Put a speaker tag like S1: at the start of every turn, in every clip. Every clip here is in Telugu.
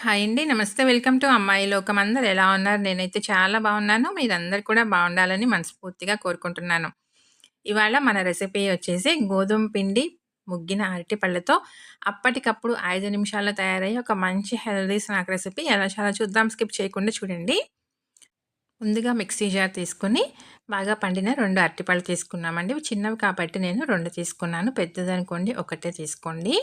S1: హాయ్ అండి. నమస్తే. వెల్కమ్ టు అమ్మాయి లోకం. అందరూ ఎలా ఉన్నారు? నేనైతే చాలా బాగున్నాను. మీరందరూ కూడా బాగుండాలని మనస్ఫూర్తిగా కోరుకుంటున్నాను. ఇవాళ మన రెసిపీ వచ్చేసి గోధుమ పిండి ముగ్గిన అరటిపళ్ళతో అప్పటికప్పుడు 5 నిమిషాల్లో తయారయ్యే ఒక మంచి హెల్తీ స్నాక్ రెసిపీ. ఎలా చేయాలో చూద్దాం. స్కిప్ చేయకుండా చూడండి. ముందుగా మిక్సీ జార్ తీసుకొని బాగా పండిన 2 అరటిపళ్ళు తీసుకున్నామండి. ఇవి చిన్నవి కాబట్టి నేను 2 తీసుకున్నాను. పెద్దదనుకోండి ఒకటే తీసుకోండి.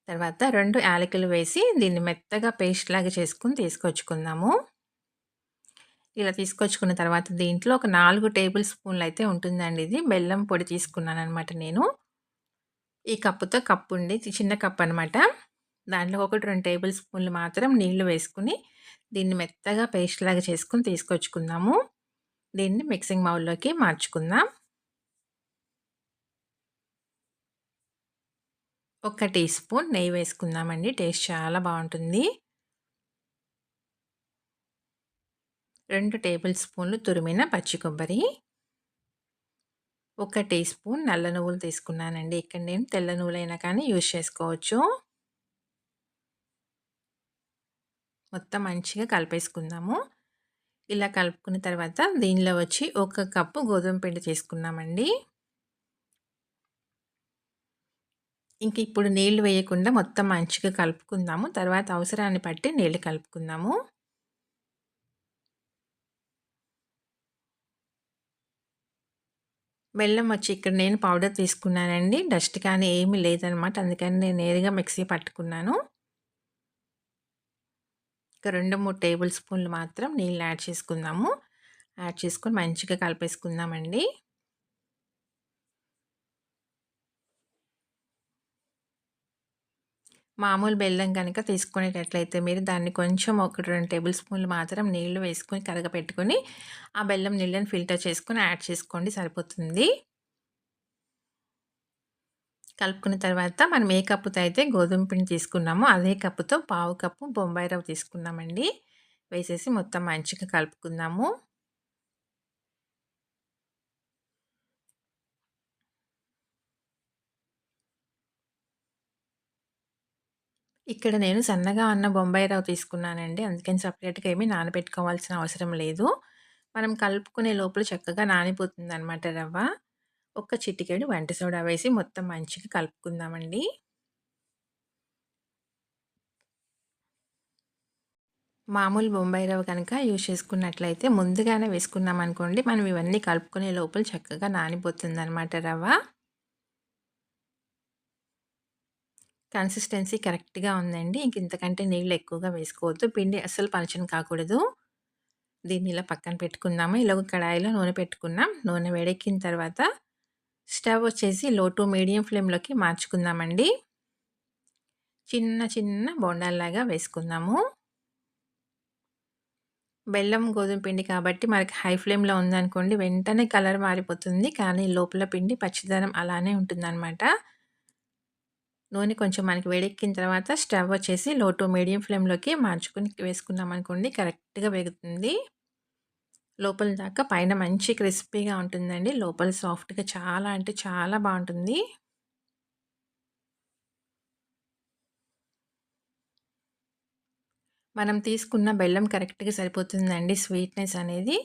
S1: తర్వాత 2 యాలకులు వేసి దీన్ని మెత్తగా పేస్ట్ లాగా చేసుకొని తీసుకొచ్చుకుందాము. ఇలా తీసుకొచ్చుకున్న తర్వాత దీంట్లో ఒక 4 టేబుల్ స్పూన్‌లు అయితే ఉంటుందండి ఇది. బెల్లం పొడి తీసుకున్నాననమాట నేను. ఈ కప్పుతో కప్పుండి చిన్న కప్ అనమాట. దాంట్లో ఒకటి 2 టేబుల్ స్పూన్‌లు మాత్రం నీళ్లు వేసుకొని దీన్ని మెత్తగా పేస్ట్ లాగా చేసుకొని తీసుకొచ్చుకుందాము. దీన్ని మిక్సింగ్ బౌల్‌లోకి మార్చుకుందాం. ఒక టీ స్పూన్ నెయ్యి వేసుకుందామండి. టేస్ట్ చాలా బావుంటుంది. 2 టేబుల్ స్పూన్‌లు తురిమిన పచ్చి కొబ్బరి. ఒక టీ స్పూన్ నల్ల నువ్వులు తీసుకున్నానండి. ఇక్కడ నేను తెల్ల నువ్వులైనా కానీ యూజ్ చేసుకోవచ్చు. మొత్తం మంచిగా కలిపేసుకుందాము. ఇలా కలుపుకున్న తర్వాత దీనిలో వచ్చి ఒక కప్పు గోధుమ పిండి తీసుకున్నామండి. ఇంక ఇప్పుడు నీళ్లు వేయకుండా మొత్తం మంచిగా కలుపుకుందాము. తర్వాత అవసరాన్ని బట్టి నీళ్లు కలుపుకుందాము. బెల్లం వచ్చి ఇక్కడ నేను పౌడర్ తీసుకున్నానండి. డస్ట్ కానీ ఏమీ లేదనమాట. అందుకని నేను నేరుగా మిక్సీ పట్టుకున్నాను. ఒక 2, 3 టేబుల్ స్పూన్‌లు మాత్రం నీళ్ళు యాడ్ చేసుకుందాము. యాడ్ చేసుకొని మంచిగా కలిపేసుకుందామండి. మామూలు బెల్లం గనక తీసుకునేటట్లయితే మీరు దాన్ని కొంచెం ఒక 2 టేబుల్ స్పూన్‌లు మాత్రం నీళ్లు వేసుకొని కరగపెట్టుకొని, ఆ బెల్లం నీళ్ళని ఫిల్టర్ చేసుకొని యాడ్ చేసుకోండి సరిపోతుంది. కలుపుకున్న తర్వాత మనం ఏ కప్పుతో అయితే గోధుమ పిండి తీసుకున్నామో అదే కప్పుతో పావు కప్పు బొంబాయి రవ్వ తీసుకున్నామండి. వేసేసి మొత్తం మంచిగా కలుపుకుందాము. ఇక్కడ నేను సన్నగా ఉన్న బొంబాయి రవ్వ తీసుకున్నానండి. అందుకని సెపరేట్‌గా ఏమి నానబెట్టుకోవాల్సిన అవసరం లేదు. మనం కలుపుకునే లోపల చక్కగా నానిపోతుందనమాట రవ్వ. ఒక్క చిటికెడు వంట సోడా వేసి మొత్తం మంచిగా కలుపుకుందామండి. మామూలు బొంబాయి రవ్వ కనుక యూజ్ చేసుకున్నట్లయితే ముందుగానే వేసుకున్నామనుకోండి, మనం ఇవన్నీ కలుపుకునే లోపల చక్కగా నానిపోతుందనమాట రవ్వ. కన్సిస్టెన్సీ కరెక్ట్‌గా ఉందండి. ఇంక ఇంతకంటే నీళ్ళు ఎక్కువగా వేసుకోవద్దు. పిండి అస్సలు పలచన కాకూడదు. దీన్ని ఇలా పక్కన పెట్టుకుందాము. ఇలా ఒక కడాయిలో నూనె పెట్టుకున్నాం. నూనె వేడెక్కిన తర్వాత స్టవ్ వచ్చేసి లో టు మీడియం ఫ్లేమ్‌లోకి మార్చుకుందామండి. చిన్న చిన్న బోండాల్లాగా వేసుకుందాము. బెల్లం, గోధుమ పిండి కాబట్టి మనకి హై ఫ్లేమ్‌లో ఉందనుకోండి వెంటనే కలర్ మారిపోతుంది. కానీ లోపల పిండి పచ్చిదనం అలానే ఉంటుందనమాట. నూనె కొంచెం మనకి వేడెక్కిన తర్వాత స్టవ్ వచ్చేసి లో టు మీడియం ఫ్లేమ్‌లోకి మార్చుకొని వేసుకున్నామనుకోండి కరెక్ట్‌గా వేగుతుంది. లోపల దాకా పైన మంచి క్రిస్పీగా ఉంటుందండి. లోపల సాఫ్ట్‌గా చాలా అంటే చాలా బావుంటుంది. మనం తీసుకున్న బెల్లం కరెక్ట్‌గా సరిపోతుందండి స్వీట్‌నెస్ అనేది.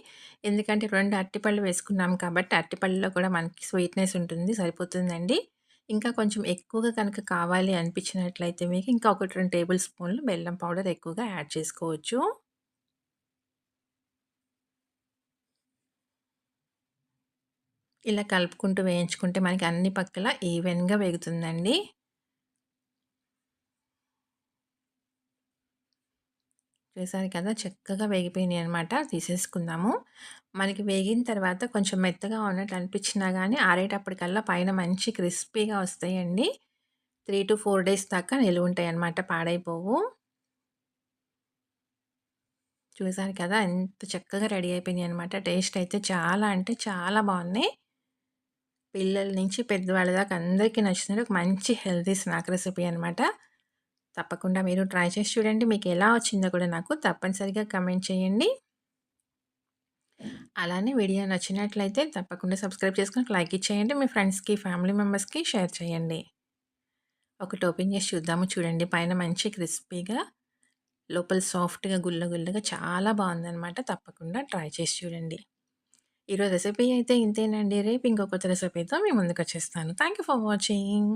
S1: ఎందుకంటే 2 అరటిపళ్ళు వేసుకున్నాం కాబట్టి అరటిపళ్ళలో కూడా మనకి స్వీట్‌నెస్ ఉంటుంది. సరిపోతుందండి. ఇంకా కొంచెం ఎక్కువగా కనుక కావాలి అనిపించినట్లయితే మీకు ఇంకా ఒకటి 2 టేబుల్ స్పూన్‌లు బెల్లం పౌడర్ ఎక్కువగా యాడ్ చేసుకోవచ్చు. ఇలా కలుపుకుంటూ వేయించుకుంటే మనకి అన్ని పక్కల ఈవెన్‌గా వేగుతుందండి. చూసారు కదా! చక్కగా వేగిపోయినాయన్నమాట. తీసేసుకుందాము. మనకి వేగిన తర్వాత కొంచెం మెత్తగా ఉన్నట్టు అనిపించినా గానీ ఆరేటప్పటికల్లా పైన మంచి క్రిస్పీగా వస్తాయండి. 3-4 డేస్ దాకా నిలువుంటాయన్నమాట. పాడైపోవు. చూసారు కదా! ఎంత చక్కగా రెడీ అయిపోయినాయన్నమాట. టేస్ట్ అయితే చాలా అంటే చాలా బావున్నాయి. పిల్లల నుంచి పెద్దవాళ్ళ దాకా అందరికీ నచ్చుతుంది. ఒక మంచి హెల్తీ స్నాక్ రెసిపీ అనమాట. తప్పకుండా మీరు ట్రై చేసి చూడండి. మీకెలా వచ్చిందో కూడా నాకు తప్పనిసరిగా కామెంట్ చేయండి. అలానే వీడియో నచ్చినట్లయితే తప్పకుండా సబ్స్క్రైబ్ చేసుకొని లైక్ ఇచ్చేయండి. మీ ఫ్రెండ్స్‌కి, ఫ్యామిలీ మెంబర్స్‌కి షేర్ చేయండి. ఒకటి ఓపెన్ చేసి చూద్దాము చూడండి. పైన మంచి క్రిస్పీగా, లోపల సాఫ్ట్‌గా గుల్ల గుల్లగా చాలా బావుందనమాట. తప్పకుండా ట్రై చేసి చూడండి. ఈరోజు రెసిపీ అయితే ఇంతేనండి. రేపు ఇంకో కొత్త రెసిపీతో మీ ముందుకొచ్చేస్తాను. Thank you for watching.